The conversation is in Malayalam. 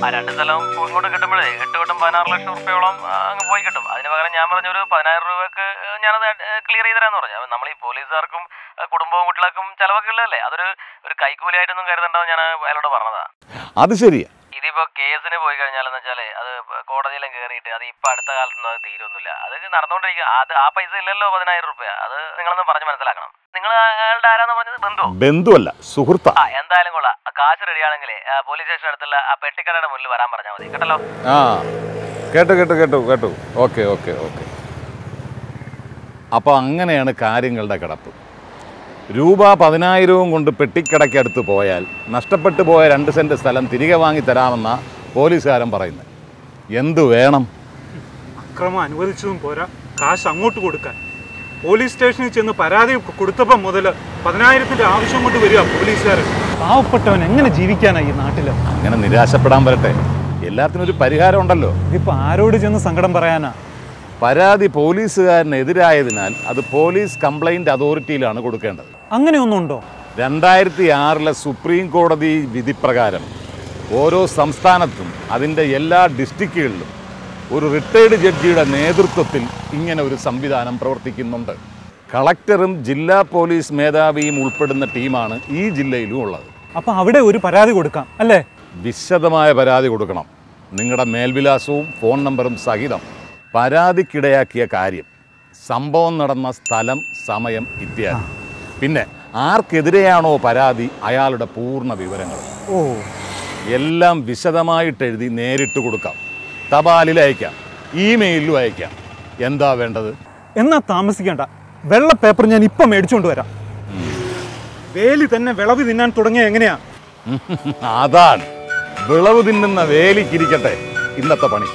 ആ 2 സ്ഥലം ഇങ്ങോട്ട് കിട്ടുമ്പോഴേ 8 കൊട്ടും 16 ലക്ഷം റുപ്യോളം അങ്ങ് പോയി കിട്ടും. അതിന് പകരം ഞാൻ പറഞ്ഞൊരു 10,000 രൂപക്ക് ഞാനത് ക്ലിയർ ചെയ്ത് തരാമെന്ന് പറഞ്ഞു. നമ്മൾ ഈ പോലീസുകാർക്കും കുടുംബവും കുട്ടികൾക്കും ചിലവൊക്കെ ഉള്ളതല്ലേ, അതൊരു കൈക്കൂലിയായിട്ടൊന്നും കരുതണ്ടെന്ന് ഞാൻ അയാളോട് പറഞ്ഞതാ. അത് ശരിയാ. ഇതിപ്പോ കേസിന് പോയി കഴിഞ്ഞാലെന്ന് വെച്ചാല് അത് കോടതിയിലും കയറിയിട്ട് അത് ഇപ്പൊ അടുത്ത കാലത്തൊന്നും അത് തീരൊന്നുമില്ല. അത് നടന്നുകൊണ്ടിരിക്കുക. ആ പൈസ ഇല്ലല്ലോ 10,000 രൂപ. അത് നിങ്ങളൊന്ന് പറഞ്ഞ് മനസ്സിലാക്കണം. നിങ്ങൾ അയാളുടെ ആരാന്ന് പറഞ്ഞത്? ബന്ധുവല്ല, സുഹൃത്താ. എന്തായാലും കൊള്ളാം. കാശ് റെഡിയാണെങ്കിലേ പോലീസ് സ്റ്റേഷൻ അടുത്തുള്ള ആ പെട്ടിക്കടയുടെ മുന്നിൽ വരാൻ പറഞ്ഞാൽ മതി കേട്ടല്ലോ. കേട്ടു. ഓക്കെ. അപ്പോൾ അങ്ങനെയാണ് കാര്യങ്ങളുടെ കിടപ്പ്. രൂപ 10,000 കൊണ്ട് പെട്ടിക്കടയ്ക്കടുത്ത് പോയാൽ നഷ്ടപ്പെട്ടു പോയ 2 സെൻറ്റ് സ്ഥലം തിരികെ വാങ്ങിത്തരാമെന്ന പോലീസുകാരൻ പറയുന്നത്. എന്തു വേണം? അക്രമം അനുവദിച്ചതും പോരാ, കാശ് അങ്ങോട്ട് കൊടുക്കാൻ. പോലീസ് സ്റ്റേഷനിൽ ചെന്ന് പരാതി കൊടുത്തപ്പം മുതൽ 10,000-ന്റെ ആവശ്യം കൊണ്ട് വരിക പോലീസുകാരൻ. പാവപ്പെട്ടവൻ എങ്ങനെ ജീവിക്കാനായി ഈ നാട്ടിൽ? അങ്ങനെ നിരാശപ്പെടാൻ വരട്ടെ, എല്ലാത്തിനും ഒരു പരിഹാരം ഉണ്ടല്ലോ. ഇപ്പൊ ആരോട് ചെന്ന് സങ്കടം പറയാനാ? പരാതി പോലീസുകാരനെതിരായതിനാൽ അത് പോലീസ് കംപ്ലൈൻറ്റ് അതോറിറ്റിയിലാണ് കൊടുക്കേണ്ടത്. അങ്ങനെയൊന്നുണ്ടോ? 2006 സുപ്രീം കോടതി വിധിപ്രകാരം ഓരോ സംസ്ഥാനത്തും അതിൻ്റെ എല്ലാ ഡിസ്ട്രിക്റ്റുകളിലും ഒരു റിട്ടയർഡ് ജഡ്ജിയുടെ നേതൃത്വത്തിൽ ഇങ്ങനെ ഒരു സംവിധാനം പ്രവർത്തിക്കുന്നുണ്ട്. കളക്ടറും ജില്ലാ പോലീസ് മേധാവിയും ഉൾപ്പെടുന്ന ടീമാണ് ഈ ജില്ലയിലും ഉള്ളത്. അപ്പോൾ അവിടെ ഒരു പരാതി കൊടുക്കാം അല്ലേ? വിശദമായ പരാതി കൊടുക്കണം. നിങ്ങളുടെ മേൽവിലാസവും ഫോൺ നമ്പറും സഹിതം. പരാതിക്കിടയാക്കിയ കാര്യം, സംഭവം നടന്ന സ്ഥലം, സമയം ഇത്യാദി. പിന്നെ ആർക്കെതിരെയാണോ പരാതി അയാളുടെ പൂർണ്ണ വിവരങ്ങൾ എല്ലാം വിശദമായിട്ട് എഴുതി നേരിട്ട് കൊടുക്കാം. തപാലിൽ അയക്കാം, ഇമെയിലും അയക്കാം. എന്താ വേണ്ടത്? എന്നാ താമസിക്കേണ്ട, വെള്ള പേപ്പർ ഞാൻ ഇപ്പം മേടിച്ചുകൊണ്ട് വരാം. വേലി തന്നെ വിളവ് തിന്നാൻ തുടങ്ങിയ എങ്ങനെയാ? അതാണ്, വിളവ് തിന്നുന്ന വേലിക്കിരിക്കട്ടെ ഇന്നത്തെ പണി.